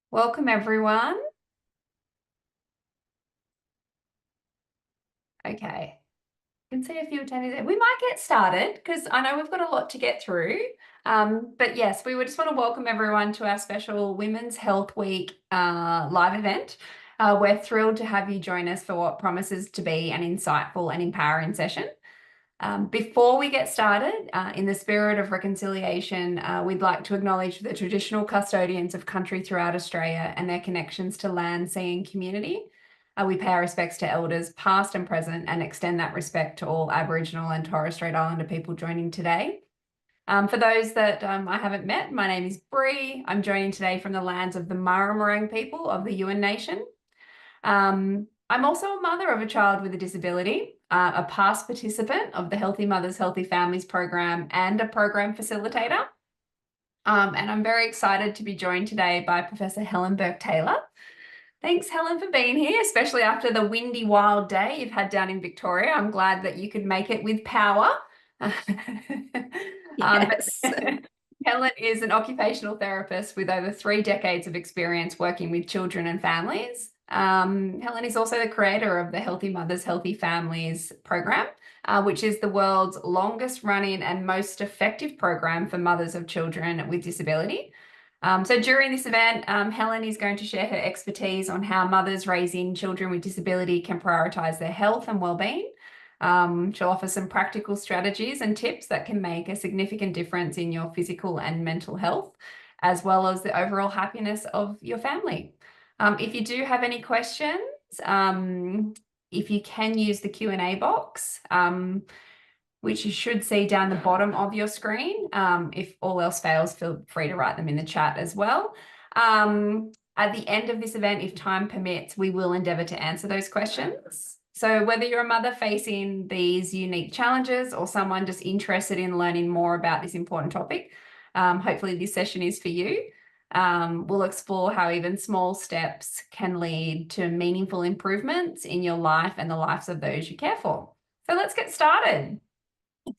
Welcome, everyone. Okay, I can see a few attendees there. We might get started because I know we've got a lot to get through. But yes, we would just want to welcome everyone to our special Women's Health Week live event. We're thrilled to have you join us for what promises to be an insightful and empowering session. Before we get started, in the spirit of reconciliation, we'd like to acknowledge the traditional custodians of country throughout Australia and their connections to land, sea, and community. We pay our respects to elders past and present and extend that respect to all Aboriginal and Torres Strait Islander people joining today. For those that I haven't met, my name is Bree. I'm joining today from the lands of the Murrumarang people of the Yuin Nation. I'm also a mother of a child with a disability, a past participant of the Healthy Mothers, Healthy Families program and a program facilitator. And I'm very excited to be joined today by Professor Helen Bourke-Taylor. Thanks, Helen, for being here, especially after the windy, wild day you've had down in Victoria. I'm glad that you could make it with power. Yes. Helen is an occupational therapist with over 3 decades of experience working with children and families. Helen is also the creator of the Healthy Mothers, Healthy Families program, which is the world's longest running and most effective program for mothers of children with disability. So during this event, Helen is going to share her expertise on how mothers raising children with disability can prioritise their health and wellbeing. She'll offer some practical strategies and tips that can make a significant difference in your physical and mental health, as well as the overall happiness of your family. If you do have any questions, if you can use the Q&A box, which you should see down the bottom of your screen. If all else fails, feel free to write them in the chat as well. At the end of this event, if time permits, we will endeavour to answer those questions. So whether you're a mother facing these unique challenges or someone just interested in learning more about this important topic, hopefully this session is for you. We'll explore how even small steps can lead to meaningful improvements in your life and the lives of those you care for. So let's get started.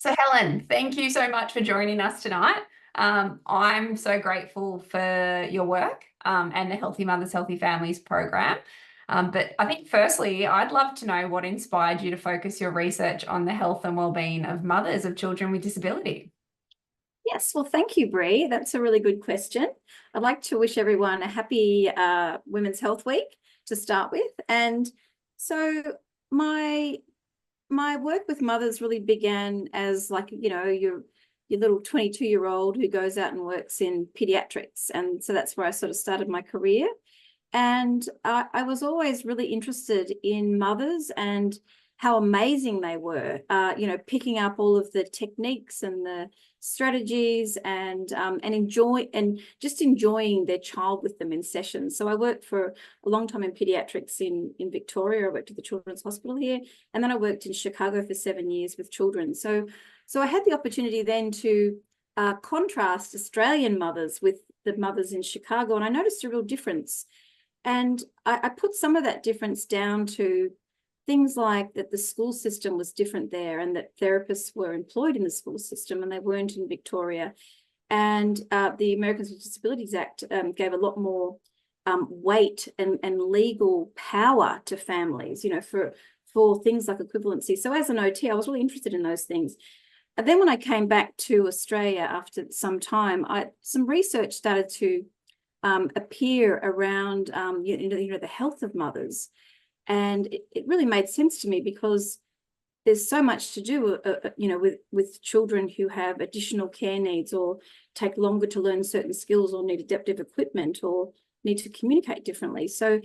So Helen, thank you so much for joining us tonight. I'm so grateful for your work and the Healthy Mothers, Healthy Families program. But I think firstly, I'd love to know what inspired you to focus your research on the health and wellbeing of mothers of children with disability. Yes, well, thank you, Bree. That's a really good question. I'd like to wish everyone a happy Women's Health Week to start with. And so my work with mothers really began as your little 22-year-old who goes out and works in pediatrics. And so that's where I sort of started my career. And I was always really interested in mothers and how amazing they were, picking up all of the techniques and the strategies and enjoying their child with them in sessions. So I worked for a long time in pediatrics in Victoria. I worked at the Children's Hospital here, and then I worked in Chicago for 7 years with children. So I had the opportunity then to contrast Australian mothers with the mothers in Chicago, and I noticed a real difference. And I put some of that difference down to things like that the school system was different there and that therapists were employed in the school system and they weren't in Victoria. And the Americans with Disabilities Act gave a lot more weight and legal power to families, for things like equivalency. So as an OT, I was really interested in those things. And then when I came back to Australia after some time, some research started to appear around the health of mothers, and it really made sense to me because there's so much to do with children who have additional care needs or take longer to learn certain skills or need adaptive equipment or need to communicate differently. So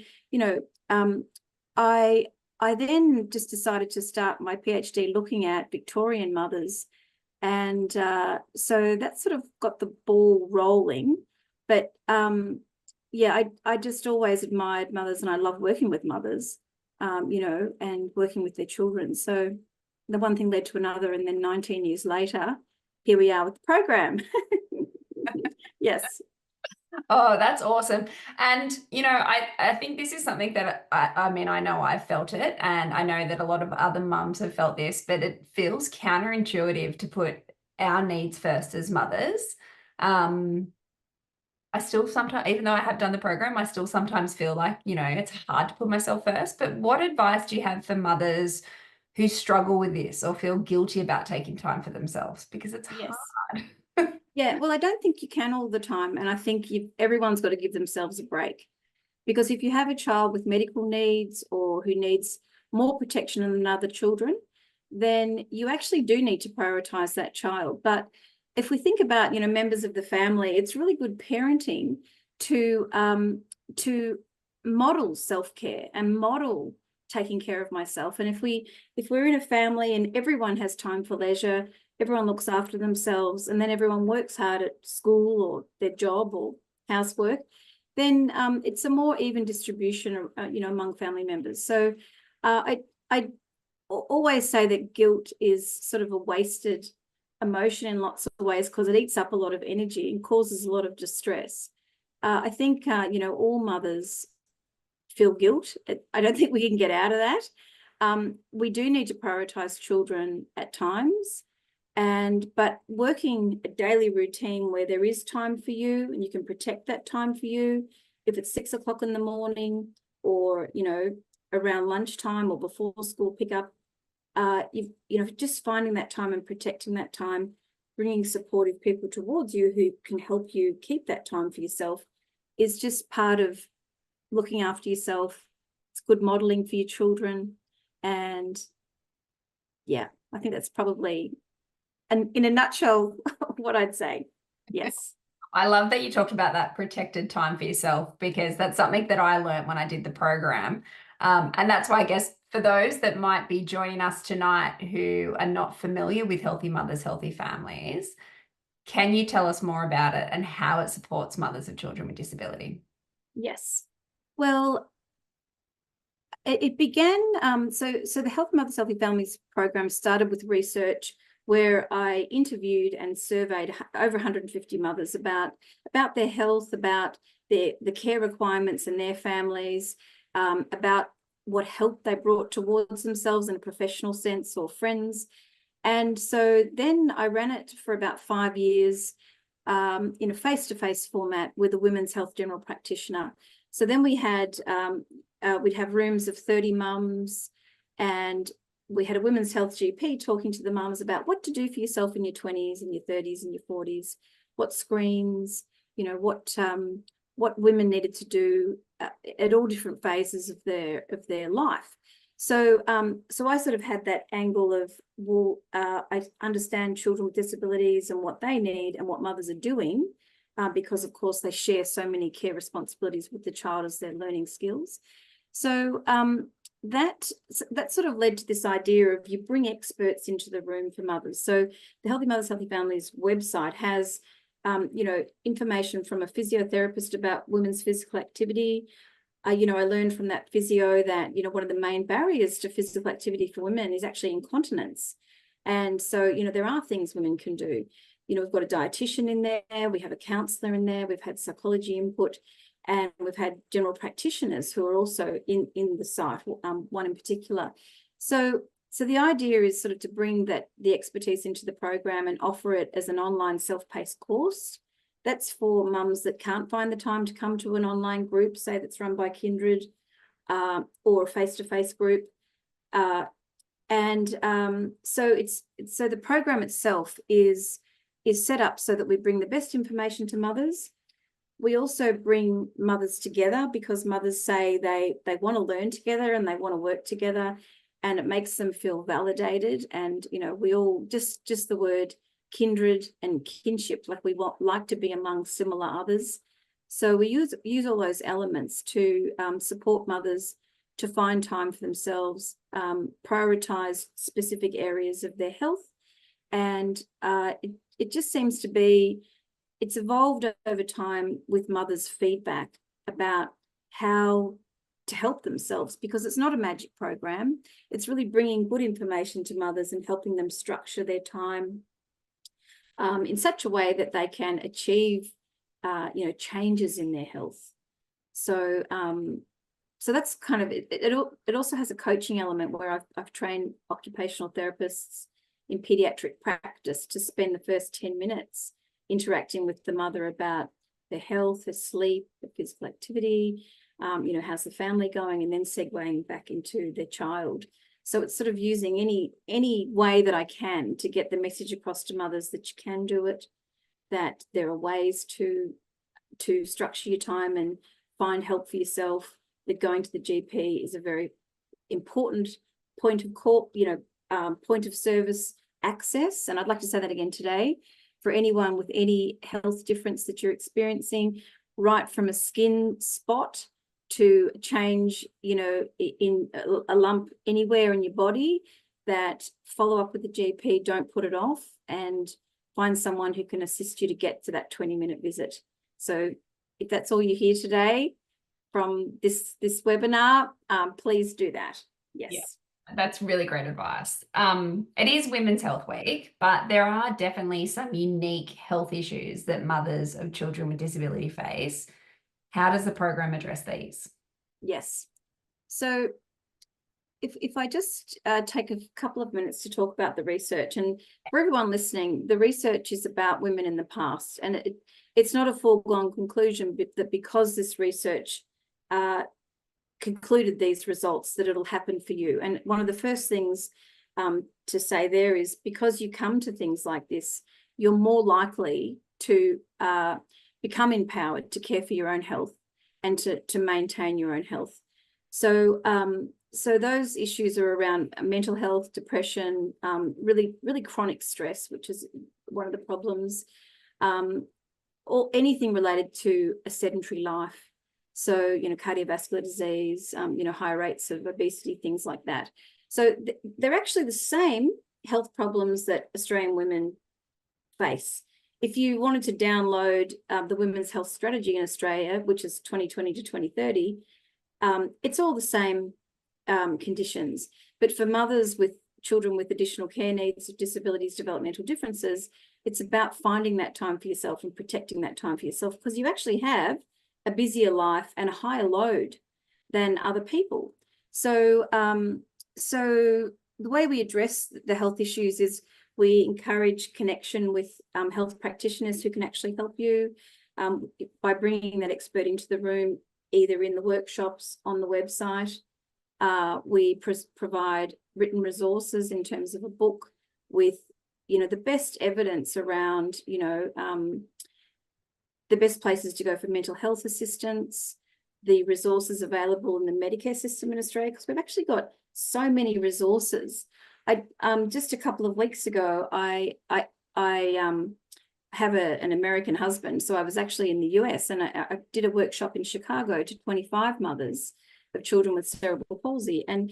I then just decided to start my PhD looking at Victorian mothers, and so that sort of got the ball rolling. But I just always admired mothers, and I love working with mothers, and working with their children. So the one thing led to another, and then 19 years later, here we are with the program. Yes. Oh, that's awesome. And, I think this is something that I know I've felt it, and I know that a lot of other mums have felt this, but it feels counterintuitive to put our needs first as mothers. I still sometimes, even though I have done the program, I still sometimes feel like, it's hard to put myself first. But what advice do you have for mothers who struggle with this or feel guilty about taking time for themselves? Because it's Yes. hard. Yeah, well, I don't think you can all the time. And I think everyone's got to give themselves a break. Because if you have a child with medical needs or who needs more protection than other children, then you actually do need to prioritise that child. But if we think about, members of the family, it's really good parenting to model self-care and model taking care of myself. And if we're in a family and everyone has time for leisure, everyone looks after themselves, and then everyone works hard at school or their job or housework, then it's a more even distribution, among family members. So I always say that guilt is sort of a wasted emotion in lots of ways because it eats up a lot of energy and causes a lot of distress. I think, all mothers feel guilt. I don't think we can get out of that. We do need to prioritise children at times. But working a daily routine where there is time for you and you can protect that time for you, if it's 6 o'clock in the morning or, around lunchtime or before school pickup, just finding that time and protecting that time, bringing supportive people towards you who can help you keep that time for yourself is just part of looking after yourself. It's good modeling for your children. And yeah, I think that's probably, and in a nutshell, what I'd say. Yes. I love that you talked about that protected time for yourself, because that's something that I learned when I did the program. And that's why I guess for those that might be joining us tonight who are not familiar with Healthy Mothers, Healthy Families, can you tell us more about it and how it supports mothers of children with disability? Yes. Well, it began, so the Healthy Mothers, Healthy Families program started with research where I interviewed and surveyed over 150 mothers about their health, about the care requirements in their families, about what help they brought towards themselves in a professional sense or friends. And so then I ran it for about 5 years in a face-to-face format with a women's health general practitioner. So then we had, we'd have rooms of 30 mums, and we had a women's health GP talking to the mums about what to do for yourself in your 20s and your 30s and your 40s, what screens, what women needed to do at all different phases of their life. So I sort of had that angle of, well, I understand children with disabilities and what they need and what mothers are doing, because of course they share so many care responsibilities with the child as they're learning skills. So that sort of led to this idea of you bring experts into the room for mothers. So the Healthy Mothers, Healthy Families website has, information from a physiotherapist about women's physical activity. I learned from that physio that, one of the main barriers to physical activity for women is actually incontinence. And so, there are things women can do. We've got a dietitian in there, we have a counsellor in there, we've had psychology input, and we've had general practitioners who are also in the site, one in particular. So the idea is sort of to bring the expertise into the program and offer it as an online self-paced course. That's for mums that can't find the time to come to an online group, say that's run by Kindred, or a face-to-face group. So the program itself is set up so that we bring the best information to mothers. We also bring mothers together because mothers say they want to learn together and they want to work together, and it makes them feel validated. And we all just the word kindred and kinship, like we like to be among similar others. So we use all those elements to support mothers to find time for themselves, prioritise specific areas of their health. And it just seems to be, it's evolved over time with mothers' feedback about how to help themselves, because it's not a magic program. It's really bringing good information to mothers and helping them structure their time in such a way that they can achieve, changes in their health. So that's kind of it. It also has a coaching element where I've trained occupational therapists in paediatric practice to spend the first 10 minutes interacting with the mother about their health, their sleep, their physical activity, how's the family going, and then segueing back into their child. So it's sort of using any way that I can to get the message across to mothers that you can do it, that there are ways to structure your time and find help for yourself, that going to the GP is a very important point of call, point of service access. And I'd like to say that again today, for anyone with any health difference that you're experiencing, right from a skin spot to change, in a lump anywhere in your body, that follow up with the GP, don't put it off, and find someone who can assist you to get to that 20-minute visit. So if that's all you hear today from this webinar, please do that. Yes. Yeah. That's really great advice. It is Women's Health Week, but there are definitely some unique health issues that mothers of children with disability face. How does the program address these? Yes. So if I just take a couple of minutes to talk about the research, and for everyone listening, the research is about women in the past, and it's not a foregone conclusion, but that because this research concluded these results, that it'll happen for you. And one of the first things to say there is, because you come to things like this, you're more likely to become empowered to care for your own health and to maintain your own health. So so those issues are around mental health, depression, really chronic stress, which is one of the problems, or anything related to a sedentary life. So, cardiovascular disease, high rates of obesity, things like that. So they're actually the same health problems that Australian women face. If you wanted to download the Women's Health Strategy in Australia, which is 2020 to 2030, it's all the same conditions. But for mothers with children with additional care needs, disabilities, developmental differences, it's about finding that time for yourself and protecting that time for yourself, because you actually have a busier life and a higher load than other people. So, so the way we address the health issues is we encourage connection with health practitioners who can actually help you by bringing that expert into the room, either in the workshops, on the website. We provide written resources in terms of a book with, the best evidence around, the best places to go for mental health assistance, the resources available in the Medicare system in Australia, because we've actually got so many resources. Just a couple of weeks ago, I have an American husband, so I was actually in the US, and I did a workshop in Chicago to 25 mothers of children with cerebral palsy. And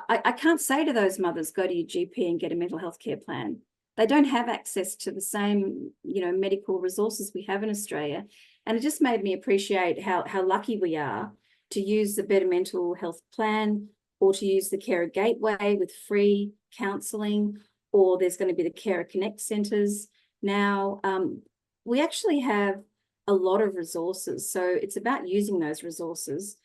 I can't say to those mothers, go to your GP and get a mental health care plan. They don't have access to the same, medical resources we have in Australia. And it just made me appreciate how lucky we are to use the Better Mental Health Plan, or to use the Carer Gateway with free counselling, or there's going to be the Carer Connect centres. Now, we actually have a lot of resources. So it's about using those resources,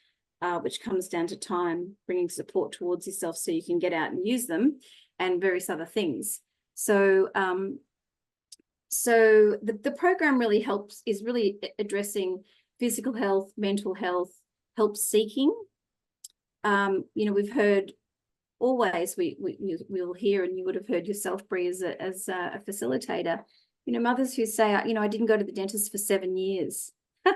which comes down to time, bringing support towards yourself so you can get out and use them, and various other things. So, so the program really is really addressing physical health, mental health, help seeking. We've heard always, we'll hear, and you would have heard yourself, Brie, as a facilitator, mothers who say, I didn't go to the dentist for 7 years. I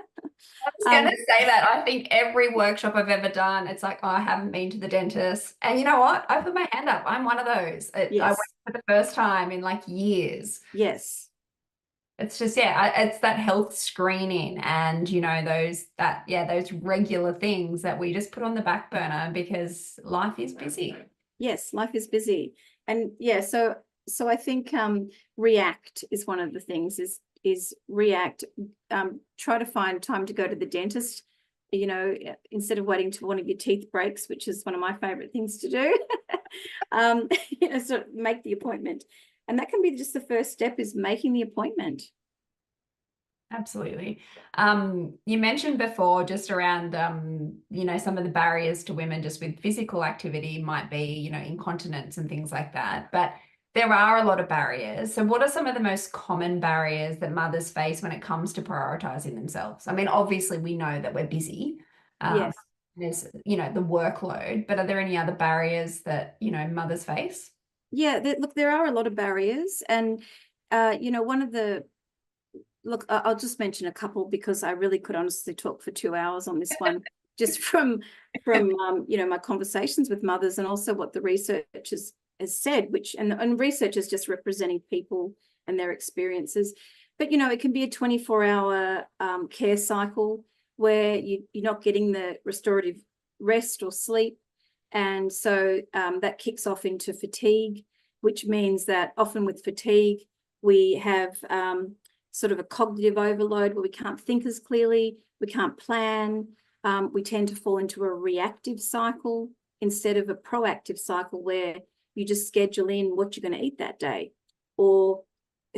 was going to say that. I think every workshop I've ever done, it's like, I haven't been to the dentist. And you know what? I put my hand up. I'm one of those. Yes. I went for the first time in like years. Yes. It's just, it's that health screening and, those regular things that we just put on the back burner because life is busy. Yes, life is busy. And so I think react is one of the things, is react, try to find time to go to the dentist, instead of waiting till one of your teeth breaks, which is one of my favorite things to do. So make the appointment. And that can be just the first step, is making the appointment. Absolutely. You mentioned before just around, some of the barriers to women just with physical activity might be, incontinence and things like that. But There are a lot of barriers. So, what are some of the most common barriers that mothers face when it comes to prioritizing themselves? I mean, obviously, we know that we're busy. Um, Yes. there's, the workload, but are there any other barriers that, mothers face? Yeah, look, there are a lot of barriers. And, one of the, look, I'll just mention a couple because I really could honestly talk for 2 hours on this one, just from my conversations with mothers and also what the research has said, which, and research is just representing people and their experiences. But, it can be a 24-hour care cycle where you're not getting the restorative rest or sleep. And so that kicks off into fatigue, which means that often with fatigue, we have sort of a cognitive overload where we can't think as clearly, we can't plan, we tend to fall into a reactive cycle instead of a proactive cycle where you just schedule in what you're going to eat that day or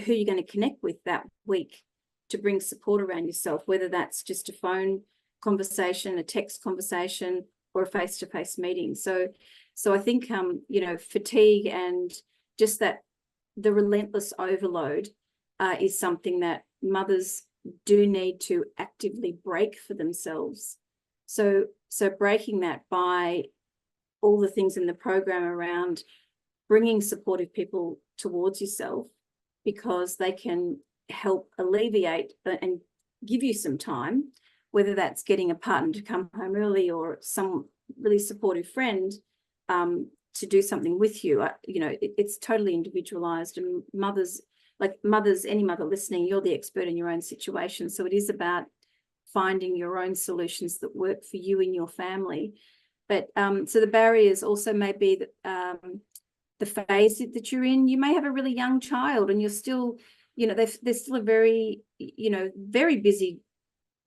who you're going to connect with that week to bring support around yourself, whether that's just a phone conversation, a text conversation, or a face-to-face meeting. So I think, fatigue and just that the relentless overload is something that mothers do need to actively break for themselves. So breaking that by all the things in the program around bringing supportive people towards yourself because they can help alleviate and give you some time, whether that's getting a partner to come home early or some really supportive friend to do something with you. It's totally individualized, and mothers, any mother listening, you're the expert in your own situation. So it is about finding your own solutions that work for you and your family. But so the barriers also may be that the phase that you're in. You may have a really young child and you're still, they're still a very, very busy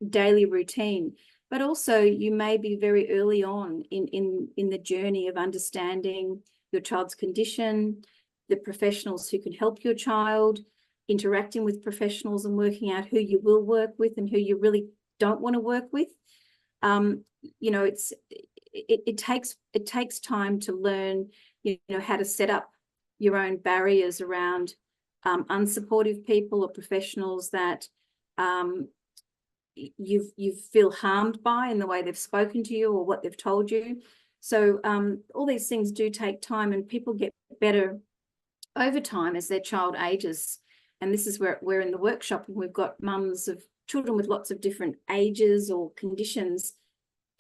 daily routine, but also you may be very early on in the journey of understanding your child's condition, the professionals who can help your child, interacting with professionals and working out who you will work with and who you really don't want to work with. It takes time to learn, how to set up your own barriers around unsupportive people or professionals that you feel harmed by in the way they've spoken to you or what they've told you. So all these things do take time, and people get better over time as their child ages. And this is where we're in the workshop, and we've got mums of children with lots of different ages or conditions.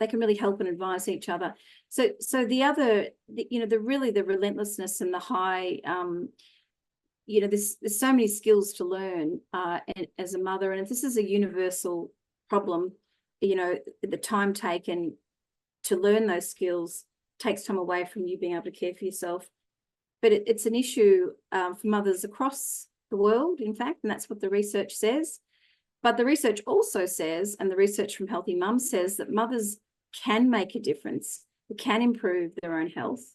They can really help and advise each other. So the relentlessness and the high, there's so many skills to learn as a mother. And if this is a universal problem, the time taken to learn those skills takes time away from you being able to care for yourself. But it's an issue for mothers across the world, in fact, and that's what the research says. But the research also says, and the research from Healthy Mums says, that mothers can make a difference. They can improve their own health.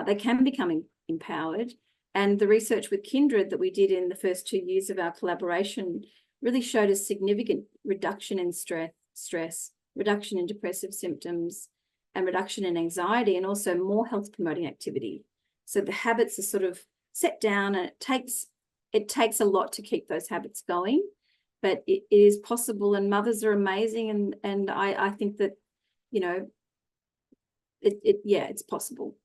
They can become empowered. And the research with Kindred that we did in the first 2 years of our collaboration really showed a significant reduction in stress, reduction in depressive symptoms, and reduction in anxiety, and also more health promoting activity. So the habits are sort of set down, and it takes a lot to keep those habits going, but it is possible, and mothers are amazing. And I think that, it's possible.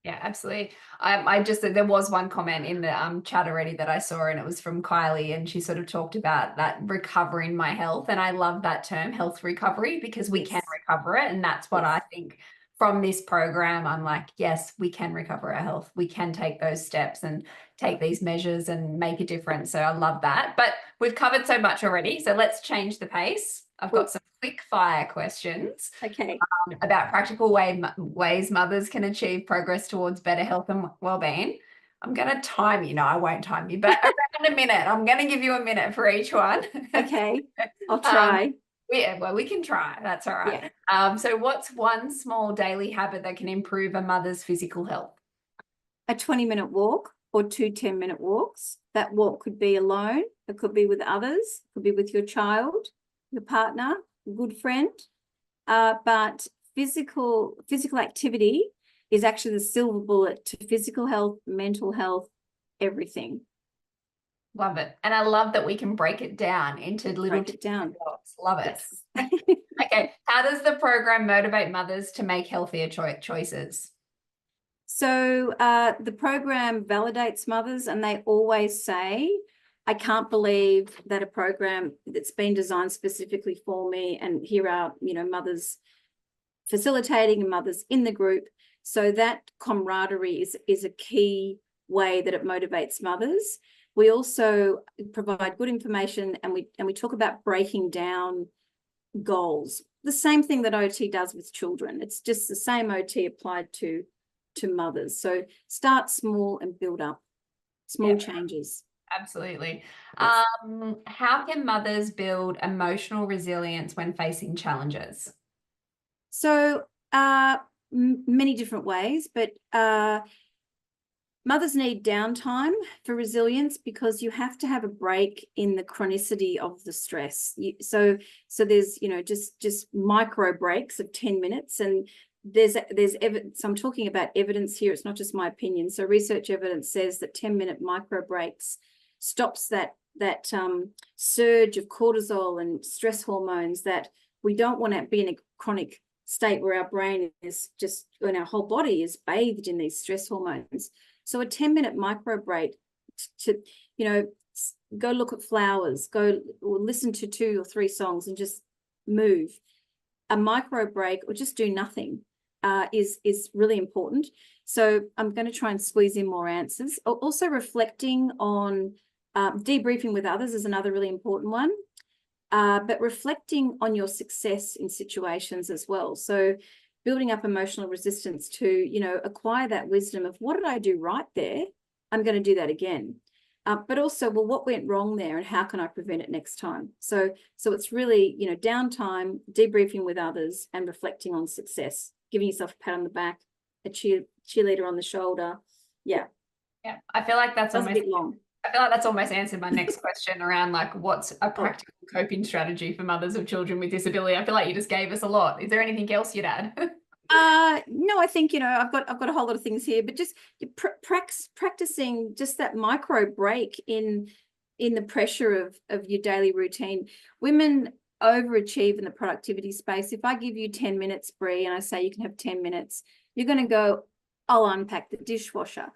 Yeah, absolutely. I just, there was one comment in the chat already that I saw, and it was from Kylie, and she sort of talked about that recovering my health. And I love that term, health recovery, because we can recover it. And that's what I think from this program. I'm like, yes, we can recover our health. We can take those steps and take these measures and make a difference. So I love that. But we've covered so much already. So let's change the pace. I've got some quick fire questions. Okay. About practical ways mothers can achieve progress towards better health and well-being. I'm going to time you. No, I won't time you, but around a minute. I'm going to give you a minute for each one. Okay, I'll try. We can try. That's all right. Yeah. So what's one small daily habit that can improve a mother's physical health? A 20-minute walk or 2 10-minute walks. That walk could be alone. It could be with others. It could be with your child, your partner, a good friend. But physical activity is actually the silver bullet to physical health, mental health, everything. Love it. And I love that we can break it down into little Break it down. blocks. Love it. Yes. Okay. How does the program motivate mothers to make healthier choices? So the program validates mothers, and they always say, I can't believe that a program that's been designed specifically for me, and here are, mothers facilitating and mothers in the group. So that camaraderie is a key way that it motivates mothers. We also provide good information, and we talk about breaking down goals. The same thing that OT does with children. It's just the same OT applied to mothers. So start small and build up small changes. Absolutely. Yes. How can mothers build emotional resilience when facing challenges? So many different ways, but mothers need downtime for resilience, because you have to have a break in the chronicity of the stress. So there's, just micro breaks of 10 minutes, and there's evidence. I'm talking about evidence here. It's not just my opinion. So research evidence says that 10-minute micro breaks stops that surge of cortisol and stress hormones that we don't want to be in a chronic state where our brain is just, and our whole body is bathed in these stress hormones. So a 10-minute micro break to, go look at flowers, go or listen to 2 or 3 songs and just move. A micro break or just do nothing is really important. So I'm going to try and squeeze in more answers. Also reflecting on debriefing with others is another really important one. But reflecting on your success in situations as well. So building up emotional resistance to, acquire that wisdom of, what did I do right there? I'm going to do that again. But also, well, what went wrong there and how can I prevent it next time? So it's really, downtime, debriefing with others, and reflecting on success, giving yourself a pat on the back, a cheerleader on the shoulder. Yeah. Yeah. I feel like that's a bit long. I feel like that's almost answered my next question around, like, what's a practical coping strategy for mothers of children with disability? I feel like you just gave us a lot. Is there anything else you'd add? No, I think, I've got a whole lot of things here, but just practicing just that micro break in the pressure of your daily routine. Women overachieve in the productivity space. If I give you 10 minutes, Bree, and I say you can have 10 minutes, you're going to go, I'll unpack the dishwasher.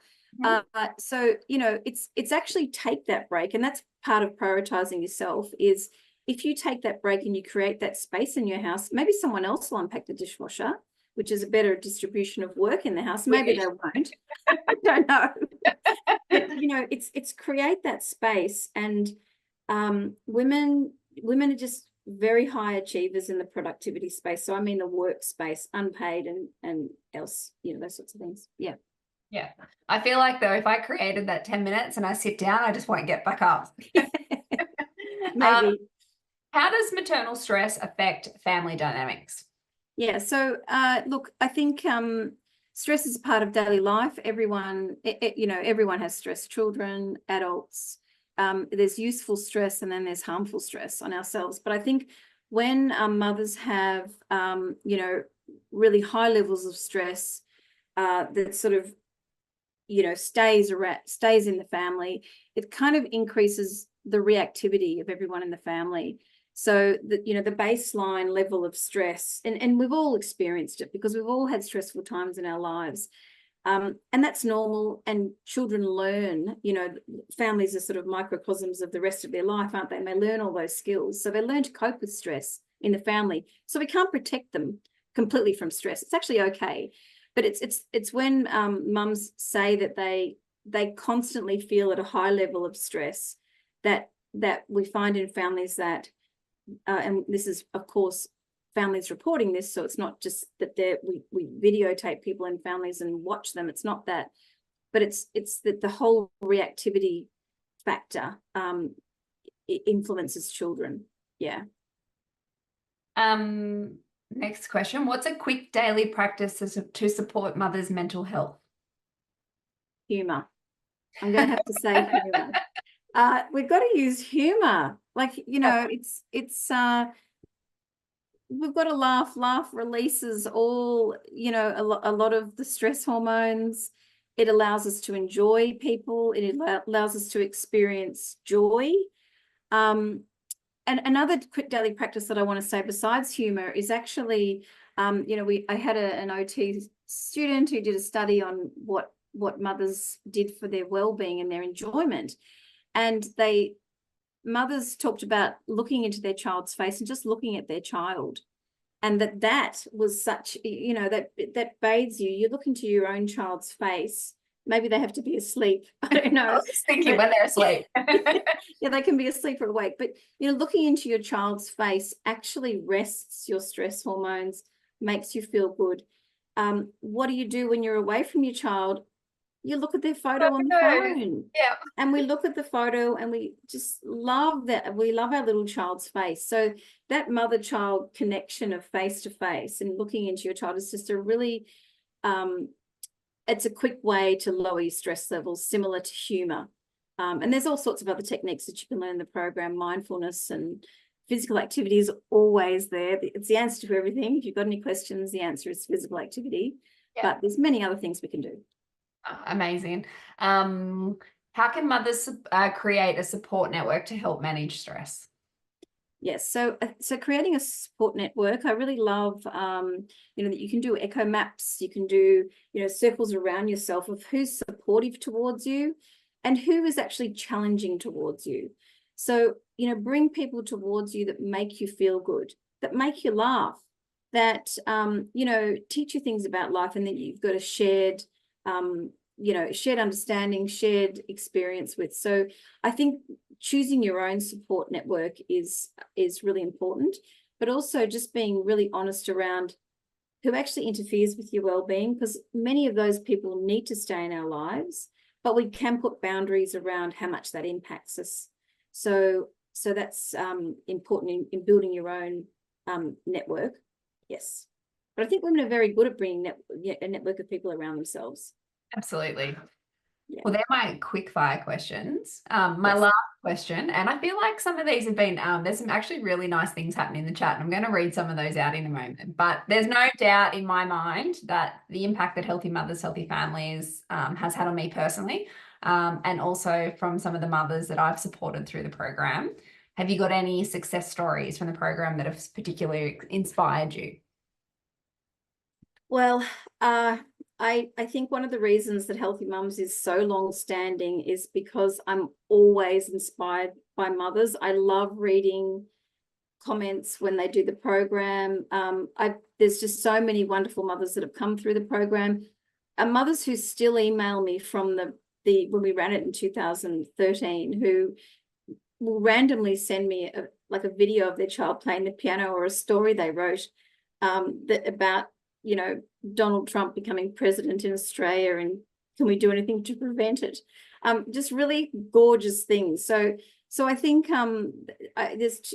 So, it's actually take that break. And that's part of prioritizing yourself, is if you take that break and you create that space in your house, maybe someone else will unpack the dishwasher, which is a better distribution of work in the house. Maybe they won't. I don't know. But, it's create that space. And women are just very high achievers in the productivity space. So I mean the workspace, unpaid and else, those sorts of things. Yeah. Yeah. I feel like, though, if I created that 10 minutes and I sit down, I just won't get back up. Maybe. How does maternal stress affect family dynamics? Yeah. So look, I think stress is a part of daily life. Everyone, everyone has stress, children, adults. There's useful stress and then there's harmful stress on ourselves. But I think when mothers have, really high levels of stress that sort of, stays in the family, it kind of increases the reactivity of everyone in the family. So that, the baseline level of stress, and we've all experienced it because we've all had stressful times in our lives. And that's normal. And children learn, families are sort of microcosms of the rest of their life, aren't they? And they learn all those skills. So they learn to cope with stress in the family. So we can't protect them completely from stress. It's actually okay. But it's when mums say that they constantly feel at a high level of stress that we find in families that, and this is, of course, families reporting this, so it's not just that we videotape people in families and watch them. It's not that, but it's that the whole reactivity factor influences children. Yeah. Next question. What's a quick daily practice to support mothers' mental health? Humor. I'm going to have to say humor. We've got to use humor. Like, it's we've got to laugh releases all, a lot of the stress hormones. It allows us to enjoy people. It allows us to experience joy. And another quick daily practice that I want to say besides humor is actually, I had an OT student who did a study on what mothers did for their well-being and their enjoyment. And mothers talked about looking into their child's face and just looking at their child. And that was such, that bathes you. You look into your own child's face. Maybe they have to be asleep. I don't know. I was just thinking when they're asleep. Yeah, they can be asleep or awake. But, looking into your child's face actually rests your stress hormones, makes you feel good. What do you do when you're away from your child? You look at their photo on the phone. Yeah. And we look at the photo and we just love that. We love our little child's face. So that mother-child connection of face-to-face and looking into your child is just a really, it's a quick way to lower your stress levels, similar to humor. And there's all sorts of other techniques that you can learn in the program. Mindfulness and physical activity is always there. It's the answer to everything. If you've got any questions, the answer is physical activity. Yeah. But there's many other things we can do. Oh, amazing. How can mothers create a support network to help manage stress? Yes, so creating a support network, I really love, that you can do echo maps, you can do, circles around yourself of who's supportive towards you and who is actually challenging towards you. So, bring people towards you that make you feel good, that make you laugh, that, teach you things about life, and then you've got a shared understanding, shared experience with. So I think choosing your own support network is really important, but also just being really honest around who actually interferes with your well-being, because many of those people need to stay in our lives, but we can put boundaries around how much that impacts us. So that's important in building your own network. Yes. But I think women are very good at bringing a network of people around themselves. Absolutely. Yeah. Well, they're my quick fire questions. My last question, and I feel like some of these have been, there's some actually really nice things happening in the chat, and I'm going to read some of those out in a moment. But there's no doubt in my mind that the impact that Healthy Mothers, Healthy Families has had on me personally, and also from some of the mothers that I've supported through the program. Have you got any success stories from the program that have particularly inspired you? Well, I think one of the reasons that Healthy Mums is so long-standing is because I'm always inspired by mothers. I love reading comments when they do the program. There's just so many wonderful mothers that have come through the program, and mothers who still email me from when we ran it in 2013, who will randomly send me a video of their child playing the piano or a story they wrote about Donald Trump becoming president in Australia, and can we do anything to prevent it? Just really gorgeous things. So I think there's,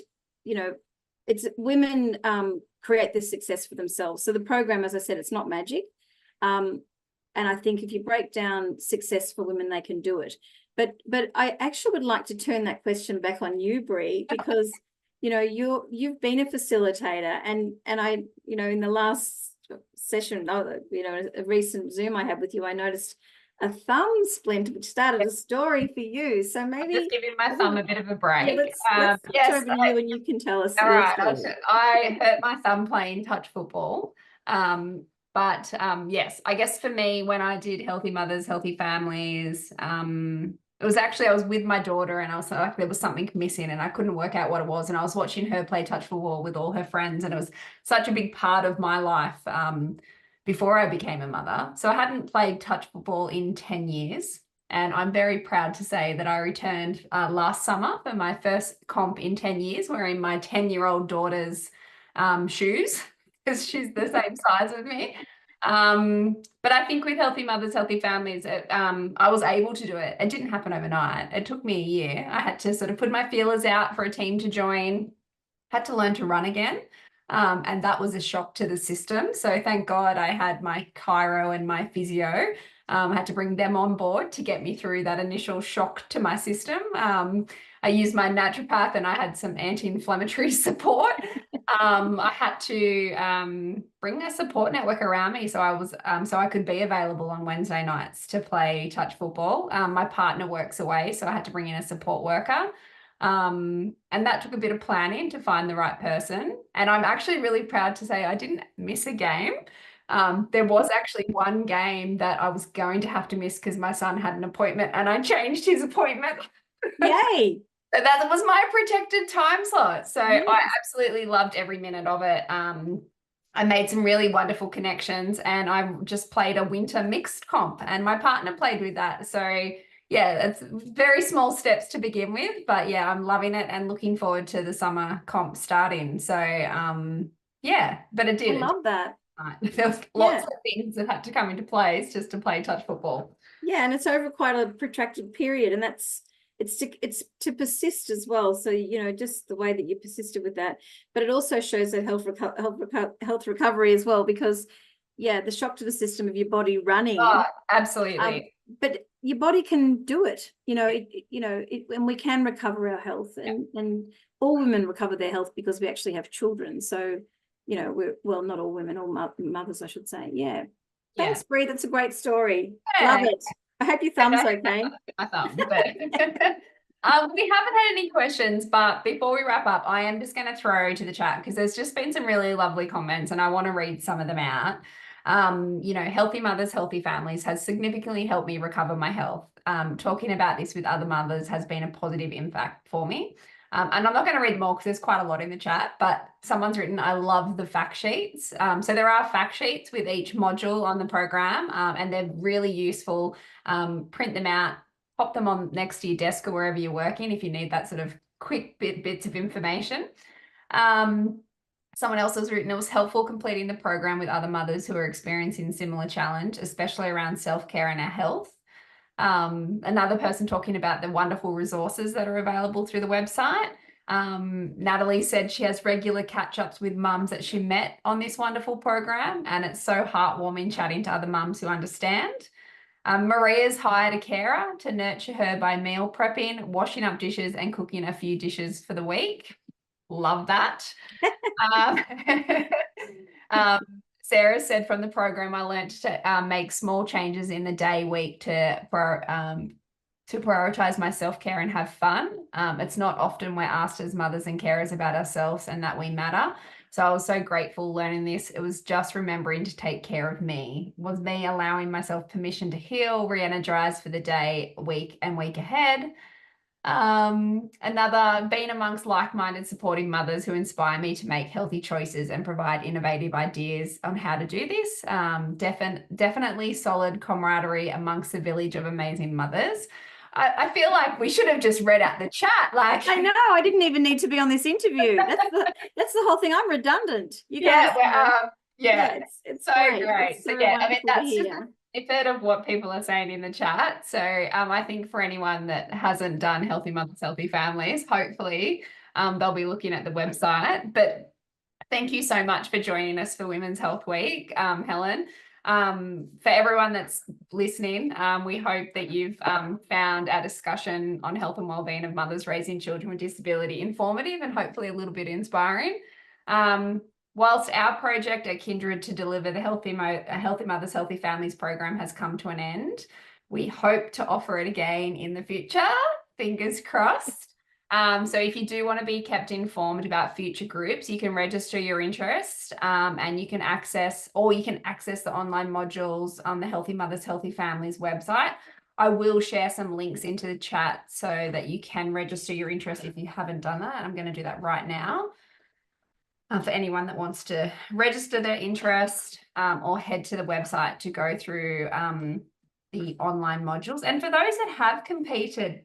it's women create this success for themselves. So the program, as I said, it's not magic. And I think if you break down success for women, they can do it. But I actually would like to turn that question back on you, Bree, because you've been a facilitator, and I, in the last session, a recent Zoom I had with you, I noticed a thumb splint, which started a story for you. So maybe I'm just giving my thumb a bit of a break. Yeah, let's over to you, and you can tell us. All right. I hurt my thumb playing touch football. But yes, I guess for me, when I did Healthy Mothers, Healthy Families, it was actually, I was with my daughter and I was like, there was something missing and I couldn't work out what it was. And I was watching her play touch football with all her friends, and it was such a big part of my life before I became a mother. So I hadn't played touch football in 10 years. And I'm very proud to say that I returned last summer for my first comp in 10 years, wearing my 10-year-old daughter's shoes, because she's the same size as me. But I think with Healthy Mothers, Healthy Families, I was able to do it. It didn't happen overnight. It took me a year. I had to sort of put my feelers out for a team to join, had to learn to run again. And that was a shock to the system. So thank God I had my chiro and my physio. I had to bring them on board to get me through that initial shock to my system. I used my naturopath and I had some anti-inflammatory support. I had to bring a support network around me, so I could be available on Wednesday nights to play touch football. My partner works away, so I had to bring in a support worker. And that took a bit of planning to find the right person. And I'm actually really proud to say I didn't miss a game. There was actually one game that I was going to have to miss because my son had an appointment and I changed his appointment. Yay. So that was my protected time slot. So Yes. I absolutely loved every minute of it. I made some really wonderful connections and I just played a winter mixed comp and my partner played with that. So yeah, it's very small steps to begin with, but yeah, I'm loving it and looking forward to the summer comp starting. So yeah, but it I did. love that. There was lots of things that had to come into place just to play touch football. Yeah, and it's over quite a protracted period, and it's to persist as well. So just the way that you persisted with that, but it also shows that health recovery as well, because the shock to the system of your body running. Oh, absolutely. But your body can do it. And we can recover our health, and all women recover their health because we actually have children. So not all women, all mothers, I should say. Yeah. Thanks, Bree. That's a great story. Love it. I hope your thumb's okay. My thumb, but we haven't had any questions, but before we wrap up, I am just going to throw to the chat because there's just been some really lovely comments and I want to read some of them out. Healthy mothers, healthy families has significantly helped me recover my health. Talking about this with other mothers has been a positive impact for me. And I'm not going to read them all because there's quite a lot in the chat, but someone's written, I love the fact sheets. So there are fact sheets with each module on the program, and they're really useful. Print them out, pop them on next to your desk or wherever you're working if you need that sort of quick bits of information. Someone else has written, it was helpful completing the program with other mothers who are experiencing similar challenge, especially around self-care and our health. Another person talking about the wonderful resources that are available through the website. Natalie said she has regular catch-ups with mums that she met on this wonderful program, and it's so heartwarming chatting to other mums who understand. Maria's hired a carer to nurture her by meal prepping, washing up dishes, and cooking a few dishes for the week. Love that. Sarah said from the program, I learned to make small changes in the day, week to prioritize my self-care and have fun. It's not often we're asked as mothers and carers about ourselves and that we matter. So I was so grateful learning this. It was just remembering to take care of me. It was me allowing myself permission to heal, re-energize for the day, week ahead. Another, being amongst like-minded supporting mothers who inspire me to make healthy choices and provide innovative ideas on how to do this. Definitely solid camaraderie amongst a village of amazing mothers. I feel like we should have just read out the chat. Like, I know, I didn't even need to be on this interview. That's the whole thing. I'm redundant. You guys, it's so great. It's so so yeah, I mean, that's just a bit of what people are saying in the chat. So I think for anyone that hasn't done Healthy Mothers, Healthy Families, hopefully they'll be looking at the website. But thank you so much for joining us for Women's Health Week, Helen. For everyone that's listening, we hope that you've found our discussion on health and wellbeing of mothers raising children with disability informative and hopefully a little bit inspiring. Whilst our project at Kindred to deliver the Healthy Mothers, Healthy Families program has come to an end, we hope to offer it again in the future, fingers crossed. So if you do want to be kept informed about future groups, you can register your interest and you can access the online modules on the Healthy Mothers, Healthy Families website. I will share some links into the chat so that you can register your interest if you haven't done that. I'm going to do that right now. For anyone that wants to register their interest or head to the website to go through the online modules. And for those that have completed,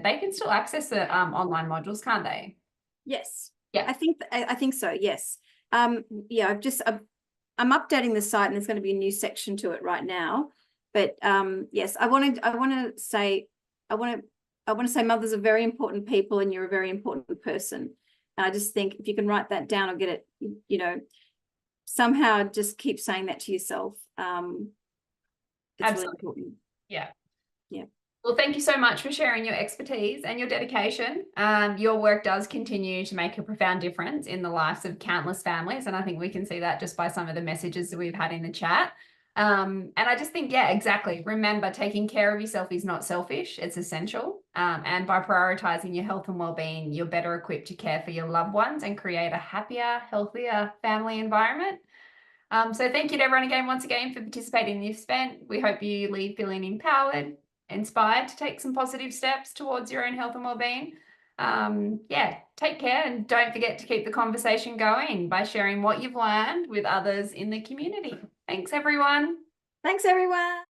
they can still access the online modules, can't they? Yes. Yeah. I think so. Yes. I'm updating the site and there's going to be a new section to it right now. But yes, I want to say mothers are very important people and you're a very important person. And I just think if you can write that down or get it, somehow just keep saying that to yourself. It's really important. Yeah. Yeah. Well, thank you so much for sharing your expertise and your dedication. Your work does continue to make a profound difference in the lives of countless families. And I think we can see that just by some of the messages that we've had in the chat. And I just think, yeah, exactly. Remember, taking care of yourself is not selfish, it's essential. And by prioritizing your health and well-being, you're better equipped to care for your loved ones and create a happier, healthier family environment. So thank you to everyone again, once again, for participating in this event. We hope you leave feeling empowered, inspired to take some positive steps towards your own health and well-being. Yeah, take care, and don't forget to keep the conversation going by sharing what you've learned with others in the community. Thanks, everyone. Thanks, everyone.